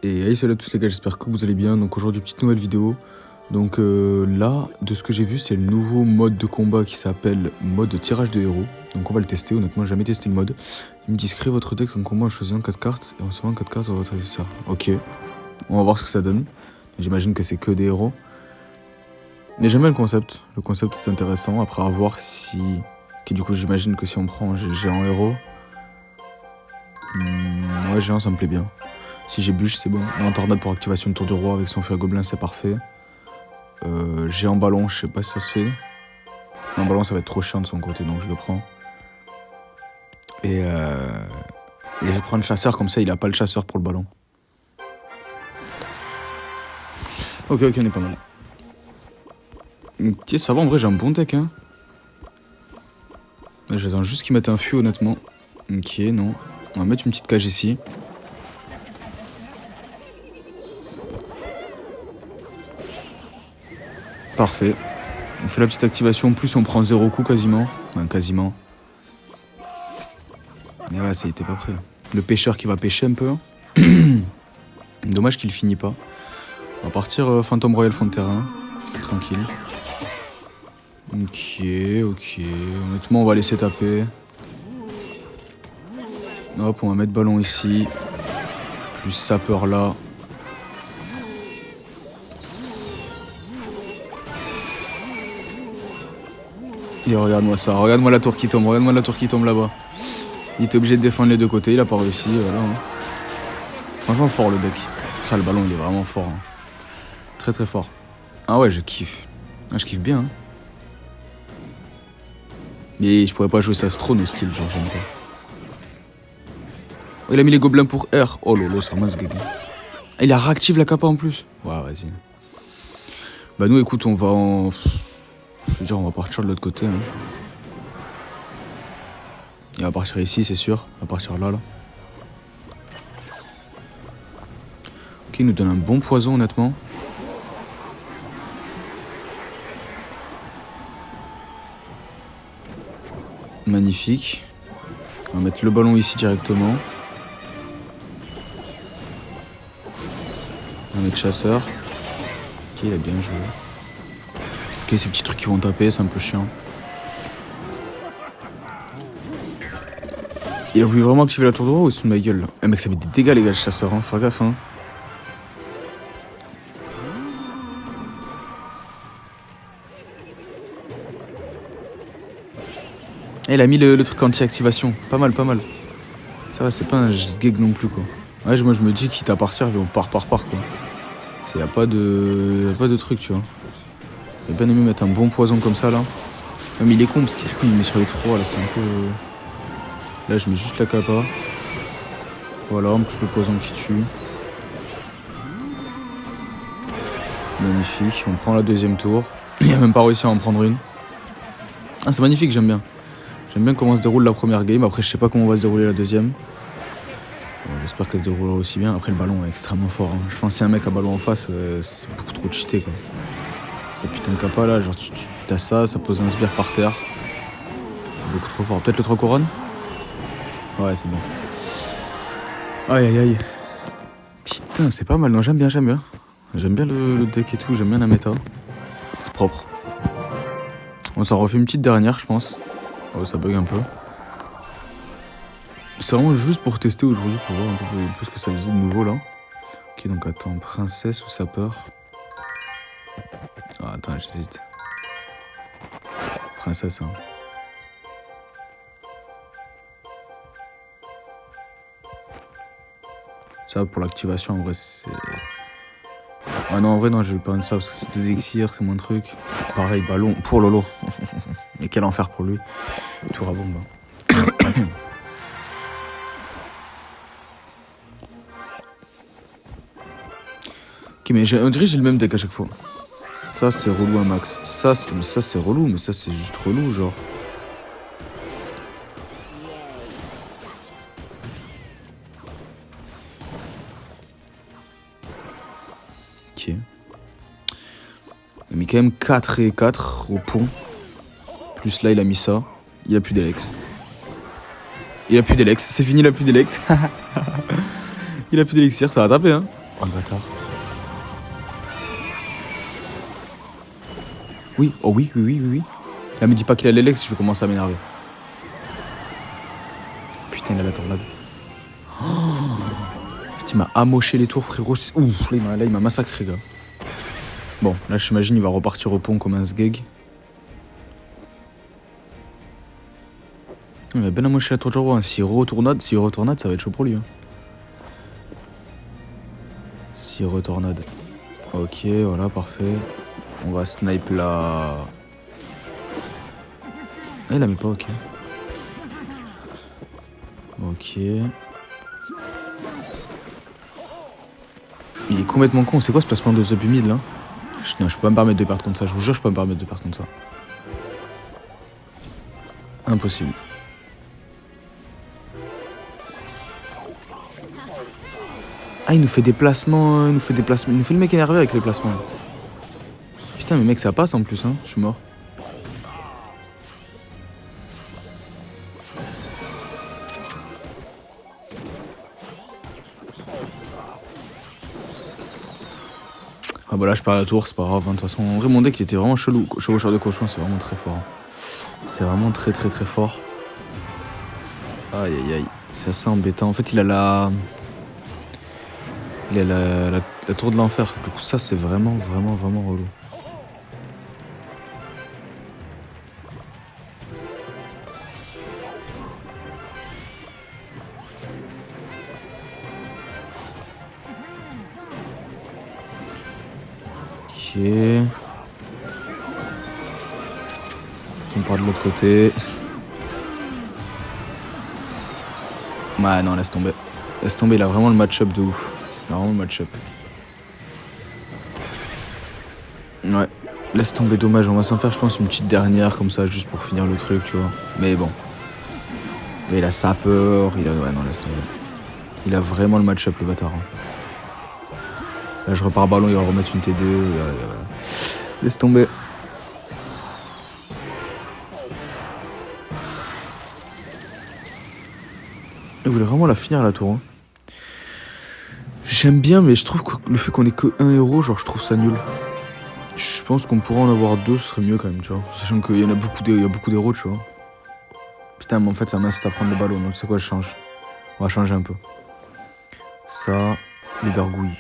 Et hey, salut à tous les gars, j'espère que vous allez bien. Donc aujourd'hui, petite nouvelle vidéo. Donc là, de ce que j'ai vu, c'est le nouveau mode de combat qui s'appelle mode tirage de héros. Donc on va le tester, honnêtement, j'ai jamais testé le mode. Il me dit créer votre deck en combat en choisissant 4 cartes et en recevant 4 cartes sur votre adversaire. Ok, on va voir ce que ça donne. J'imagine que c'est que des héros. Mais j'aime bien le concept est intéressant. Après à voir si... Ok, du coup j'imagine que si on prend un géant héros... ouais, géant ça me plaît bien. Si j'ai bûche, c'est bon. Un tornade pour activation de tour du roi avec son feu gobelin, c'est parfait. Géant ballon, je sais pas si ça se fait. Un ballon, ça va être trop chiant de son côté, donc je le prends. Et je vais prendre le chasseur, comme ça il a pas le chasseur pour le ballon. Ok, on est pas mal. Ok, ça va, en vrai, j'ai un bon deck, hein. J'attends juste qu'ils mettent un fût, honnêtement. Ok, non. On va mettre une petite cage ici. Parfait. On fait la petite activation, en plus on prend 0 coup quasiment. Enfin, quasiment. Mais ouais, ça y était pas prêt. Le pêcheur qui va pêcher un peu. Dommage qu'il finit pas. On va partir Fantôme Royal fond de terrain. Tranquille. Ok. Honnêtement, on va laisser taper. Hop, on va mettre ballon ici. Plus sapeur là. Et regarde-moi ça, regarde-moi la tour qui tombe, là-bas. Il était obligé de défendre les deux côtés, il a pas réussi, voilà. Franchement fort le deck. Ça, le ballon il est vraiment fort. Hein. Très très fort. Ah ouais, je kiffe. Ah, je kiffe bien. Hein. Mais je pourrais pas jouer ça trop nos skills, genre j'aime pas. Oh, il a mis les gobelins pour R. Oh lolo, ça ramasse gagné. Ah, il a réactive la capa en plus. Ouais, vas-y. Bah nous écoute, on va en... Je veux dire, on va partir de l'autre côté. Hein. Il va partir ici, c'est sûr. Il va partir là. Ok, il nous donne un bon poison, honnêtement. Magnifique. On va mettre le ballon ici directement. On va mettre chasseur. Ok, il a bien joué. Ok, ces petits trucs qui vont taper, c'est un peu chiant. Il a voulu vraiment activer la tour de roi ou c'est de ma gueule là. Eh mec, ça fait des dégâts les gars, le chasseur, hein. Faut gaffe, hein. Et il a mis le truc anti-activation. Pas mal. Ça va, c'est pas un sgeg non plus quoi. Ouais, moi je me dis quitte à partir, on part quoi. Y a pas de truc, tu vois. J'ai bien aimé mettre un bon poison comme ça là. Mais il est con parce qu'il met sur les 3 là, c'est un peu... Là je mets juste la capa. Voilà, en plus le poison qui tue. Magnifique, on prend la deuxième tour. Il a même pas réussi à en prendre une. Ah c'est magnifique, j'aime bien. J'aime bien comment se déroule la première game, après je sais pas comment va se dérouler la deuxième. Bon, j'espère qu'elle se déroulera aussi bien. Après le ballon est extrêmement fort. Hein. Je pense que si un mec a ballon en face, c'est beaucoup trop cheaté quoi. Cette putain de capa là, genre tu as ça pose un sbire par terre. Beaucoup trop fort. Peut-être le 3 couronnes. Ouais, c'est bon. Aïe. Putain, c'est pas mal. Non, j'aime bien. J'aime bien le deck et tout. J'aime bien la méta. C'est propre. On s'en refait une petite dernière, je pense. Oh, ça bug un peu. C'est vraiment juste pour tester aujourd'hui, pour voir un peu ce que ça faisait de nouveau là. Ok, donc attends, princesse ou sapeur? Ah, attends, j'hésite. Princesse, hein. Ça pour l'activation en vrai c'est... Ah non en vrai non je vais pas prendre ça parce que c'est de l'élixir, c'est moins de trucs. Pareil ballon pour Lolo. Mais quel enfer pour lui. Tour à bombe. Ok mais on dirait que j'ai le même deck à chaque fois. Ça c'est relou un max. Ça c'est relou mais ça c'est juste relou genre. Ok. Il a mis quand même 4 et 4 au pont. Plus là il a mis ça. Il a plus d'Elex. C'est fini, il a plus d'Elex. Il a plus d'élixir, ça va taper hein. Oh le bâtard. Oui, oh oui, oui, oui, oui, oui. Là, me dis pas qu'il a l'Elex, je vais commencer à m'énerver. Putain, il a la tornade. Oh, il m'a amoché les tours, frérot. Ouf, là, il m'a massacré, gars. Bon, là, j'imagine, il va repartir au pont comme un sgeg. Il a bien amoché la tour de roi. S'il retournade, ça va être chaud pour lui. Hein. S'il retournade. Ok, voilà, parfait. On va snipe là. Ah, il la met pas, ok. Ok. Il est complètement con. C'est quoi ce placement de sub humide là? Non, je peux pas me permettre de perdre contre ça. Je vous jure, je peux pas me permettre de perdre contre ça. Impossible. Ah, il nous fait des placements. Il nous fait le mec énervé avec les placements. Là. Putain, mais mec, ça passe en plus, hein. Je suis mort. Ah bah là je perds la tour, c'est pas grave, hein. De toute façon, en vrai mon deck il était vraiment chelou, chevaucheur de cochon, c'est vraiment très fort. C'est vraiment très très très fort. Aïe aïe aïe, c'est assez embêtant. En fait il a la tour de l'enfer, du coup ça c'est vraiment relou. Ok. On part de l'autre côté. Ouais non, laisse tomber. Laisse tomber, il a vraiment le match-up de ouf. Il a vraiment le match-up. Ouais. Laisse tomber, dommage, on va s'en faire je pense une petite dernière comme ça juste pour finir le truc, tu vois. Mais bon. Mais il a sa peur, ouais non, laisse tomber. Il a vraiment le match-up le bâtard. Hein. Là je repars ballon, il va remettre une T2. Laisse tomber. Il voulait vraiment la finir la tour. Hein. J'aime bien, mais je trouve que le fait qu'on ait que 1 héros, genre je trouve ça nul. Je pense qu'on pourrait en avoir 2, ce serait mieux quand même, tu vois. Sachant qu'il y en a beaucoup d'héros, tu vois. Putain, mais en fait ça m'incite à prendre le ballon, donc c'est quoi, je change. On va changer un peu. Ça, les gargouilles.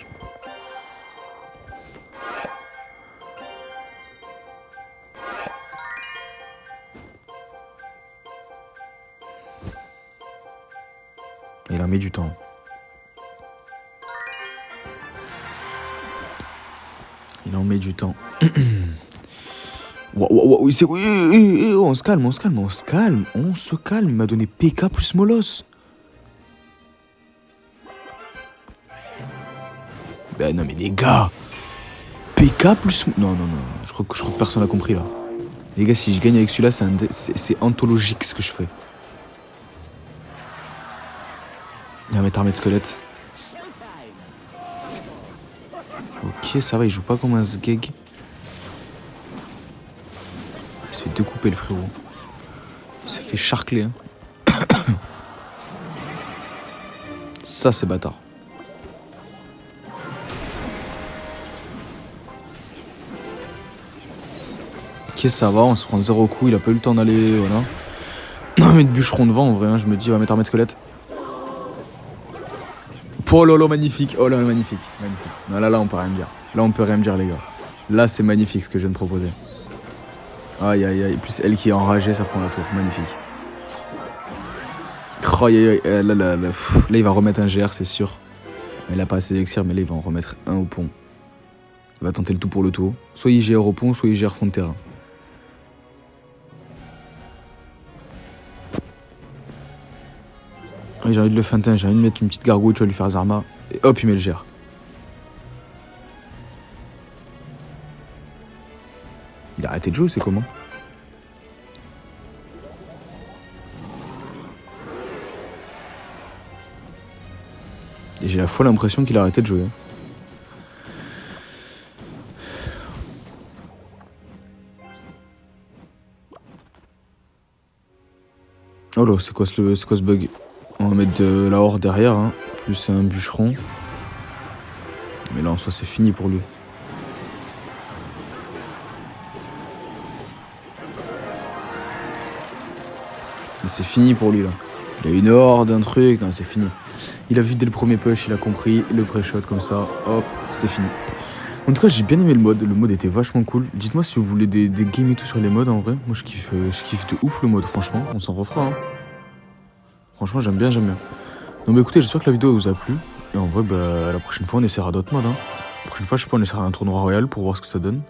Il en met du temps. Il en met du temps. On se calme. Il m'a donné PK plus Molos. Ben non mais les gars. PK plus... Non. Je crois que personne n'a compris là. Les gars, si je gagne avec celui-là, c'est anthologique ce que je fais. Il va mettre armée de squelette. Ok, ça va, il joue pas comme un sgeg. Il se fait découper le frérot. Il se fait charcler. Hein. Ça, c'est bâtard. Ok, ça va, on se prend 0 coup, il a pas eu le temps d'aller, voilà. On va mettre bûcheron devant, en vrai, hein, je me dis, on va mettre armée de squelette. Oh lolo, magnifique, oh là, magnifique. Non, là, on peut rien me dire. Là, on peut rien me dire, les gars. Là, c'est magnifique ce que je viens de proposer. Aïe. Plus elle qui est enragée, ça prend la tour. Magnifique. Oh, là, il va remettre un GR, c'est sûr. Il a pas assez d'élixir, mais là, il va en remettre un au pont. Il va tenter le tout pour le tout. Soit il GR au pont, soit il GR fond de terrain. J'ai envie de le feinter, j'ai envie de mettre une petite gargouille, tu vas lui faire Zarma. Et hop, il met le GR. Il a arrêté de jouer, c'est comment? Et j'ai la fois l'impression qu'il a arrêté de jouer. Oh là, c'est quoi ce bug? On va mettre de la horde derrière, hein. Plus un bûcheron. Mais là en soi c'est fini pour lui. Et c'est fini pour lui là. Il a une horde, un truc, non c'est fini. Il a vu dès le premier push, il a compris, le pré-shot comme ça, hop, c'était fini. En tout cas j'ai bien aimé le mode était vachement cool. Dites-moi si vous voulez des games et tout sur les modes en vrai. Moi je kiffe de ouf le mode, franchement, on s'en refera. Hein. Franchement j'aime bien, j'aime bien. Donc bah écoutez, j'espère que la vidéo vous a plu. Et en vrai, bah la prochaine fois on essaiera d'autres modes. Hein. La prochaine fois je sais pas, on essaiera un tournoi royal pour voir ce que ça donne.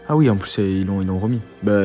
Ah oui, en plus ils l'ont remis. Bah